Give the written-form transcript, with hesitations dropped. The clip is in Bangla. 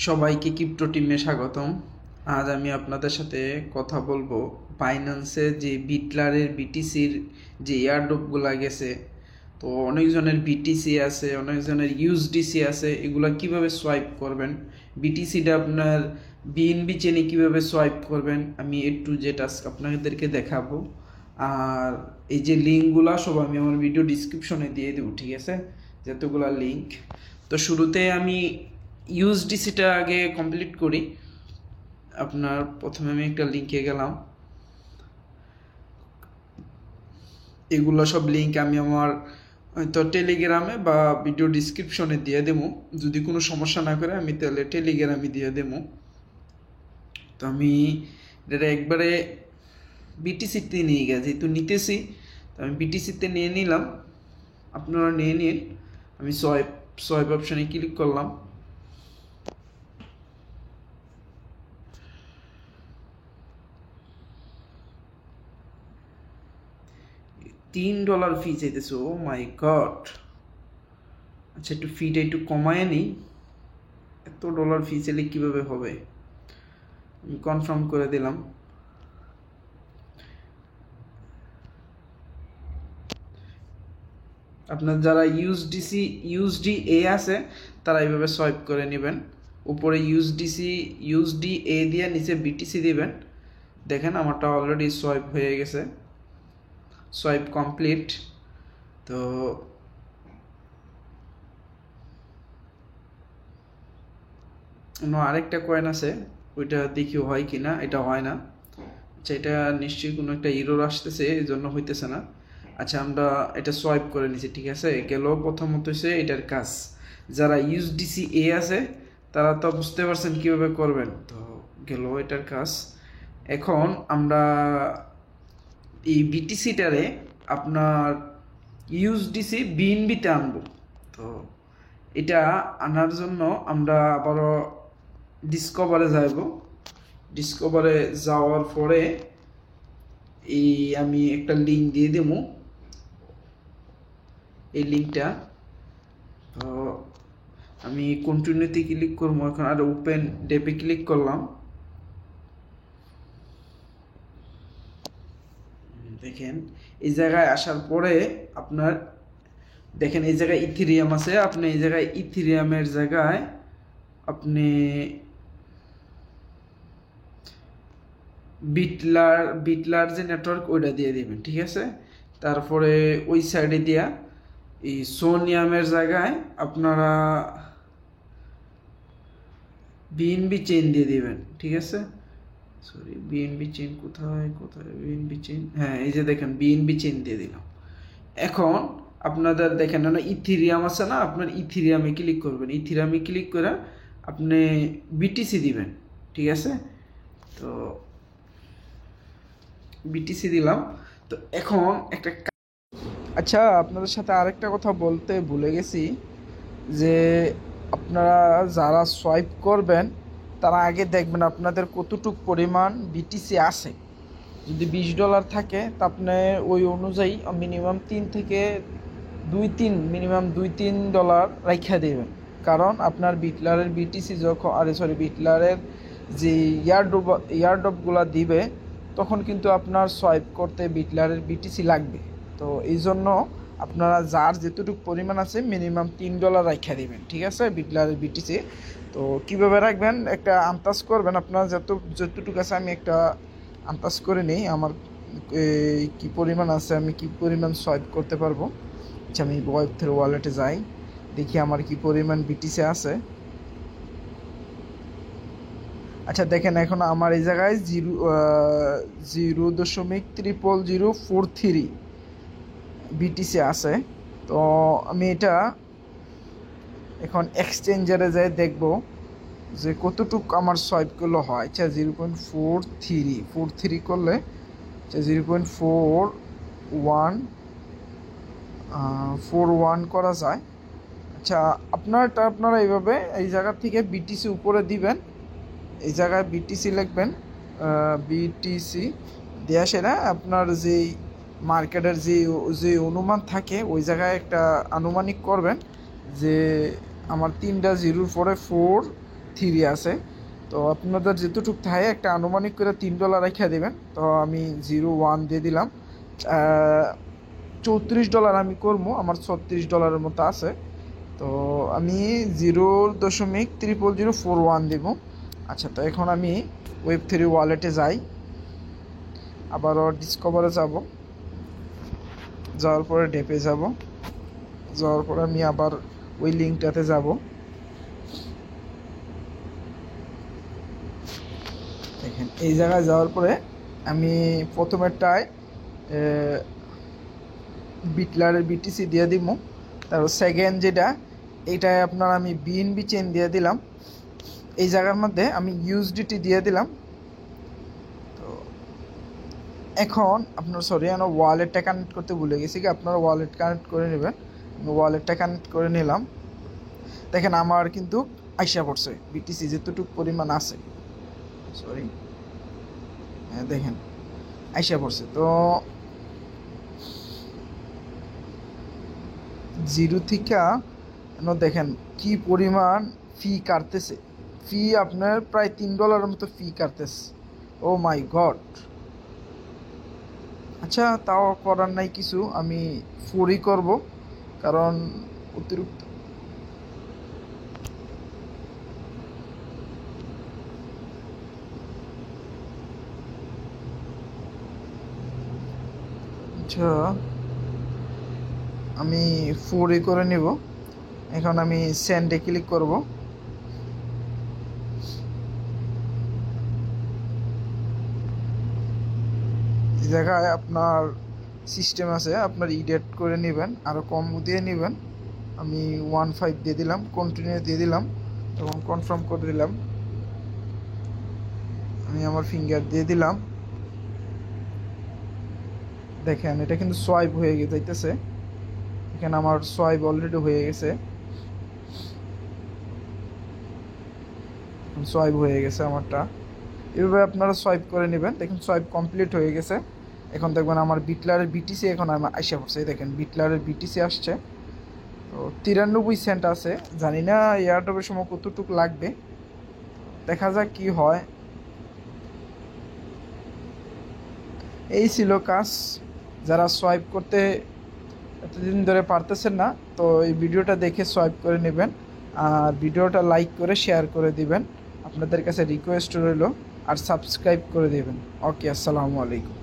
সবাইকে ক্রিপ্টো টিমে স্বাগতম। আজ আমি আপনাদের সাথে কথা বলবো বাইন্যান্সে যে বিটলারের বিটিসির যে এয়ারড্রপগুলো গেছে। তো অনেকজনের বিটিসি আছে, অনেকজনের ইউএসডিসি আছে, এগুলা কিভাবে সোয়াইপ করবেন, বিটিসিটা আপনার বিএনবি চেনে কিভাবে সোয়াইপ করবেন, আমি A to Z আপনাদেরকে দেখাবো। আর এই যে লিঙ্কগুলো সব আমি আমার ভিডিও ডিসক্রিপশনে দিয়ে দেবো, ঠিক আছে, যতগুলা লিঙ্ক। তো শুরুতে আমি ইউএসডিসিটা আগে কমপ্লিট করি। আপনার প্রথমে আমি একটা লিঙ্কে গেলাম, এগুলো সব লিঙ্ক আমি আমার হয়তো টেলিগ্রামে বা ভিডিও ডিসক্রিপশনে দিয়ে দেবো। যদি কোনো সমস্যা না করে আমি তাহলে টেলিগ্রামে দিয়ে দেবো। তো আমি এটা একবারে বিটিসিতে নিয়ে গেছি, যেহেতু নিতেছি তো আমি বিটিসিতে নিয়ে নিলাম, আপনারা নিয়ে নিন। আমি সোয়াইপ সোয়াইপ অপশানে ক্লিক করলাম। $3 ফি চাইতেছে, ও মাই গড। আচ্ছা, একটু ফিটা একটু কমায় নিই। এত ডলার ফি চাইলে কীভাবে হবে? আমি কনফার্ম করে দিলাম। আপনার যারা ইউএসডি আছে তারা এইভাবে সোয়াইপ করে নেবেন। উপরে ইউএসডি দিয়ে নিচে বিটিসি দিবেন। দেখেন আমারটা অলরেডি সোয়াইপ হয়ে গেছে, সোয়াইপ কমপ্লিট। তো আরেকটা কয়েন আছে, ওইটা দেখি হয় কি না। এটা হয় না। আচ্ছা, এটা নিশ্চয়ই কোনো একটা ইরর আসতেছে, এই জন্য হইতেছে না। আচ্ছা, আমরা এটা সোয়াইপ করে নিছি, ঠিক আছে। গেল প্রথমত হচ্ছে এটার কাজ। যারা ইউএসডিসি আছে তারা তো বুঝতে পারছেন কীভাবে করবেন। তো গেল এটার কাজ। এখন আমরা এই বিটিসিটারে আপনার ইউএসডিসি বিএনবিতে আনবো। তো এটা আনার জন্য আমরা আবারও ডিসকভারে যাব। ডিসকভারে যাওয়ার পরে এই আমি একটা লিঙ্ক দিয়ে দেব, এই লিঙ্কটা। তো আমি কন্টিনিউতে ক্লিক করবো এখন, আর ওপেন ডেপে ক্লিক করলাম। দেখেন এই জায়গায় আসার পরে আপনার দেখেন এই জায়গায় ইথেরিয়াম আছে। আপনি এই জায়গায় ইথেরিয়ামের জায়গায় আপনি বিটলার যে নেটওয়ার্ক ওইটা দিয়ে দিবেন, ঠিক আছে। তারপরে ওই সাইডে দিয়া এই সোনিয়ামের জায়গায় আপনারা বিএনবি চেইন দিয়ে দিবেন, ঠিক আছে। সরি, বিএনবি চেইন কোথায় কোথায় বিএনবি চেইন, হ্যাঁ এই যে দেখেন বিএনবি চেইন দিয়ে দিলাম। এখন আপনাদের দেখেন না ইথেরিয়াম আছে না, আপনার ইথেরিয়ামে ক্লিক করবেন। ইথেরিয়ামে ক্লিক করে আপনি বিটিসি দিবেন, ঠিক আছে। তো বিটিসি দিলাম। তো এখন একটা আচ্ছা, আপনাদের সাথে আরেকটা কথা বলতে ভুলে গেছি, যে আপনারা যারা সোয়াইপ করবেন তারা আগে দেখবেন আপনাদের কতটুকু পরিমাণ বিটিসি আছে। যদি $20 থাকে তা আপনি ওই অনুযায়ী মিনিমাম মিনিমাম $2-3 রাইখা দেবেন। কারণ আপনার বিটলারের বিটিসি যখন বিটলারের যে ইয়ারড্রপগুলো দিবে তখন কিন্তু আপনার সোয়াইপ করতে বিটলারের বিটিসি লাগবে। তো এই জন্য আপনারা যার যেতটুকু পরিমাণ আছে মিনিমাম $3 রাইখা দেবেন, ঠিক আছে, বিটলারের বিটিসি। তো কীভাবে রাখবেন একটা আন্দাজ করবেন। আপনার যতটুকু আছে আমি একটা আন্দাজ করে নিই আমার কী পরিমাণ আছে, আমি কী পরিমাণ সোয়াইপ করতে পারবো। আচ্ছা, আমি ওয়েব3 ওয়ালেটে যাই, দেখি আমার কি পরিমাণ বিটিসি আছে। আচ্ছা দেখেন, এখন আমার এই জায়গায় 0.00043 বিটিসি আছে। তো আমি এটা এখন এক্সচেঞ্জারে যাই দেখব যে কতটুকু আমার সোয়াইপগুলো হয়। আচ্ছা, 0.43 করলে আচ্ছা 0.4141 করা যায়। আচ্ছা, আপনারা এইভাবে এই জায়গা থেকে বিটিসি উপরে দিবেন, এই জায়গায় বিটিসি লিখবেন। বিটিসি দেওয়া সেরা আপনার যেই মার্কেটের যে অনুমান থাকে ওই জায়গায় একটা আনুমানিক করবেন যে আমার 3টা জিরোর পরে 4 3 আছে। তো আপনাদের যেতটুক থাকে একটা আনুমানিক করে $3 রেখে দেবেন। তো আমি 0.1 দিয়ে দিলাম। $34 আমি করবো, আমার $36 মতো আছে। তো আমি 0.00041 দেব। আচ্ছা, তো এখন আমি Web3 ওয়ালেটে যাই, আবারও ডিসকভারে যাব, যাওয়ার পরে ডেপে যাব, যাওয়ার পরে আমি আবার ওই লিঙ্কটাতে যাব। দেখেন এই জায়গায় যাওয়ার পরে আমি প্রথমেরটায় বিটলারের বিটিসি দিয়ে দিব। তারপর সেকেন্ড যেটা, এইটায় আপনার আমি বিএনবি চেন দিয়ে দিলাম। এই জায়গার মধ্যে আমি ইউএসডিটি দিয়ে দিলাম। তো এখন আপনার আমি ওয়ালেটটা কানেক্ট করতে ভুলে গেছি, কি আপনারা ওয়ালেট কানেক্ট করে নেবেন। আমি ওয়ালেটটা কানেক্ট করে নিলাম। দেখেন আমার কিন্তু আইসা পড়ছে বিটিসি যেতটুকু পরিমাণ আছে, দেখেন আইসা পড়ছে। তো 0 থেকে দেখেন কি পরিমাণ ফি কাটতেছে। ফি আপনার প্রায় $3 মতো ফি কাটতেছে। ও মাই গড। আচ্ছা, তাও করার নাই কিছু, আমি ফ্রি করব, কারণ অতিরিক্ত আচ্ছা আমি ফ্রি করে নিব। এখন আমি সেন্ডে ক্লিক করব। এই জায়গায় আপনার সিস্টেম আছে, আপনার ইডিট করে নেবেন, আরও কম দিয়ে নেবেন। আমি 1.5 দিয়ে দিলাম, কন্টিনিউ দিয়ে দিলাম এবং কনফার্ম করে দিলাম। আমি আমার ফিঙ্গার দিয়ে দিলাম। দেখেন এটা কিন্তু সোয়াইপ হয়ে যাইতেছে। এখানে আমার সোয়াইপ অলরেডি হয়ে গেছে, সোয়াইপ হয়ে গেছে আমারটা। এভাবে আপনারা সোয়াইপ করে নেবেন। দেখুন সোয়াইপ কমপ্লিট হয়ে গেছে। এখন দেখবেন আমার বিটলারের বিটিসি এখন আমার আইসা পড়ছে। দেখেন বিটলারের বিটিসি আসছে। তো 93 সেন্ট আছে। জানি না এয়ারড্রপের সময় কতটুকু লাগবে, দেখা যাক কি হয়। এই ছিল কাজ। যারা সোয়াইপ করতে এতদিন ধরে পারতেছেন না, তো এই ভিডিওটা দেখে সোয়াইপ করে নেবেন, আর ভিডিওটা লাইক করে শেয়ার করে দিবেন। আপনাদের কাছে রিকোয়েস্ট রইল, আর সাবস্ক্রাইব করে দেবেন। ওকে, আসসালামু আলাইকুম।